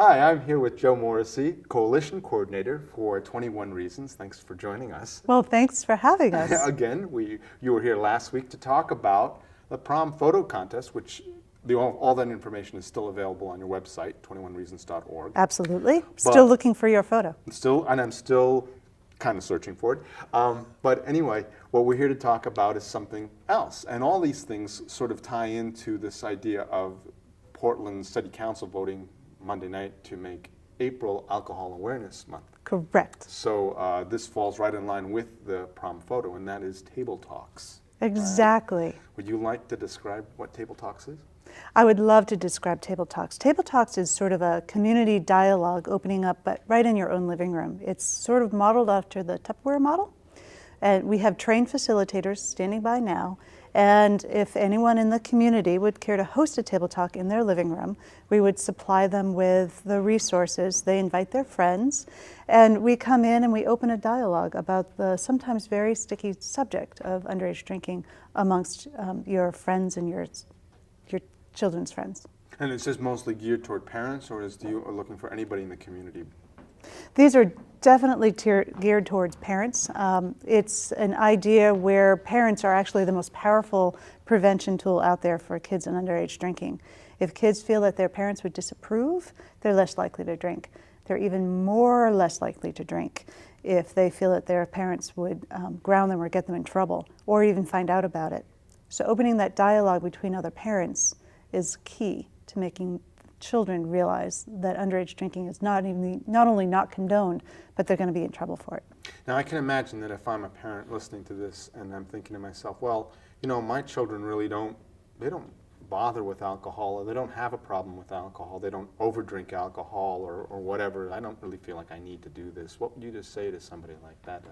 Hi, I'm here with Joe Morrissey, Coalition Coordinator for 21 Reasons. Thanks for joining us. Well, thanks for having us. Again, you were here last week to talk about the prom photo contest, which all that information is still available on your website, 21reasons.org. Absolutely. Still looking for your photo. I'm still kind of searching for it. But anyway, what we're here to talk about is something else. And all these things sort of tie into this idea of Portland City Council voting Monday night to make April Alcohol Awareness Month. Correct. So this falls right in line with the prom photo, and that is Table Talks. Exactly. Right? Would you like to describe what Table Talks is? I would love to describe Table Talks. Table Talks is sort of a community dialogue opening up, but right in your own living room. It's sort of modeled after the Tupperware model. And we have trained facilitators standing by now. And if anyone in the community would care to host a table talk in their living room, we would supply them with the resources. They invite their friends, and we come in and we open a dialogue about the sometimes very sticky subject of underage drinking amongst your friends and your children's friends. And it's just mostly geared toward parents, or is you are looking for anybody in the community? These are definitely geared towards parents. It's an idea where parents are actually the most powerful prevention tool out there for kids and underage drinking. If kids feel that their parents would disapprove, they're less likely to drink. They're even more or less likely to drink if they feel that their parents would ground them or get them in trouble, or even find out about it. So opening that dialogue between other parents is key to making children realize that underage drinking is not only not condoned, but they're going to be in trouble for it. Now, I can imagine that if I'm a parent listening to this and I'm thinking to myself, well, you know, my children really don't bother with alcohol, or they don't have a problem with alcohol, they don't overdrink alcohol or whatever. I don't really feel like I need to do this. What would you just say to somebody like that?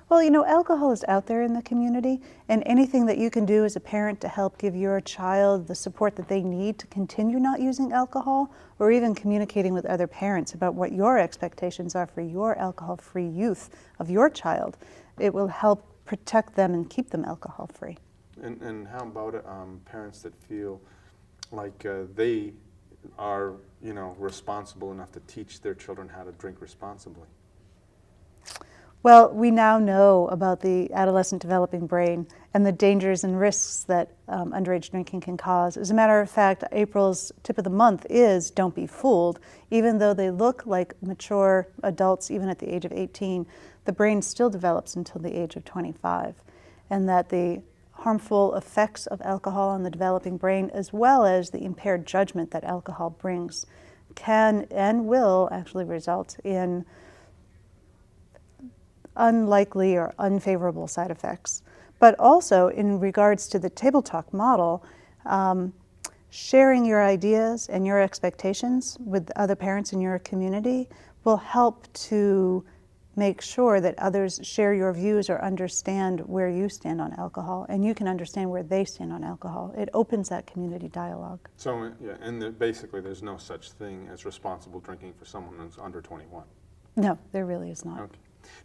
Well, you know, alcohol is out there in the community, and anything that you can do as a parent to help give your child the support that they need to continue not using alcohol, or even communicating with other parents about what your expectations are for your alcohol-free youth of your child, it will help protect them and keep them alcohol-free. And how about parents that feel like they are, you know, responsible enough to teach their children how to drink responsibly? Well, we now know about the adolescent developing brain and the dangers and risks that underage drinking can cause. As a matter of fact, April's tip of the month is Don't Be Fooled. Even though they look like mature adults, even at the age of 18, the brain still develops until the age of 25. And that the harmful effects of alcohol on the developing brain, as well as the impaired judgment that alcohol brings, can and will actually result in unlikely or unfavorable side effects. But also, in regards to the table talk model, sharing your ideas and your expectations with other parents in your community will help to make sure that others share your views or understand where you stand on alcohol, and you can understand where they stand on alcohol. It opens that community dialogue. So, yeah, and basically there's no such thing as responsible drinking for someone who's under 21. No, there really is not. Okay.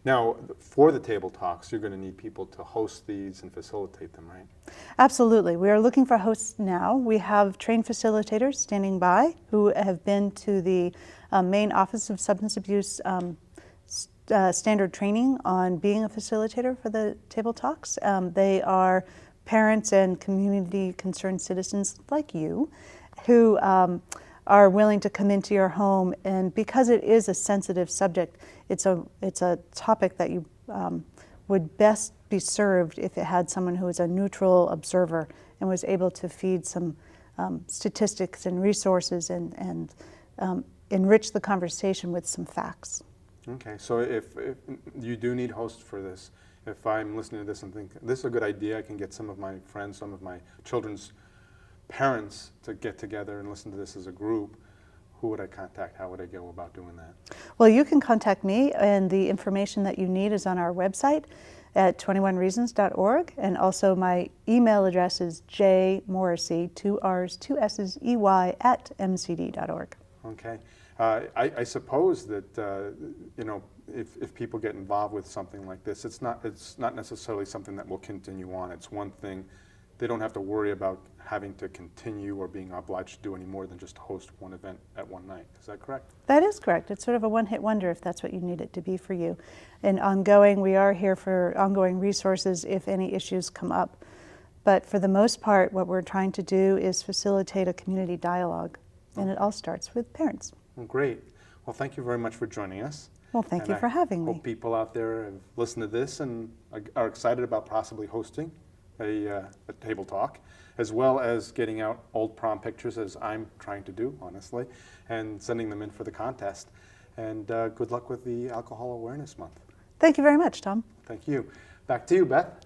Now, for the table talks, you're going to need people to host these and facilitate them, right? Absolutely. We are looking for hosts now. We have trained facilitators standing by who have been to the main Office of Substance Abuse standard training on being a facilitator for the table talks. They are parents and community concerned citizens like you who are willing to come into your home, and because it is a sensitive subject, it's a topic that you would best be served if it had someone who was a neutral observer and was able to feed some statistics and resources and enrich the conversation with some facts. Okay, so if you do need hosts for this, if I'm listening to this and think, this is a good idea, I can get some of my friends, some of my children's parents to get together and listen to this as a group, who would I contact? How would I go about doing that? Well, you can contact me, and the information that you need is on our website at 21reasons.org, and also my email address is jmorrissey, 2 R's, 2 S's, EY, @mcd.org. Okay. I suppose that, you know, if people get involved with something like this, it's not necessarily something that will continue on. It's one thing they don't have to worry about having to continue or being obliged to do any more than just host one event at one night. Is that correct? That is correct. It's sort of a one-hit wonder if that's what you need it to be for you. And ongoing, we are here for ongoing resources if any issues come up. But for the most part, what we're trying to do is facilitate a community dialogue. And it all starts with parents. Well, great. Well, thank you very much for joining us. Well, thank And you for having I me. hope people out there have listened to this and are excited about possibly hosting a table talk, as well as getting out old prom pictures, as I'm trying to do, honestly, and sending them in for the contest. And good luck with the Alcohol Awareness Month. Thank you very much, Tom. Thank you. Back to you, Beth.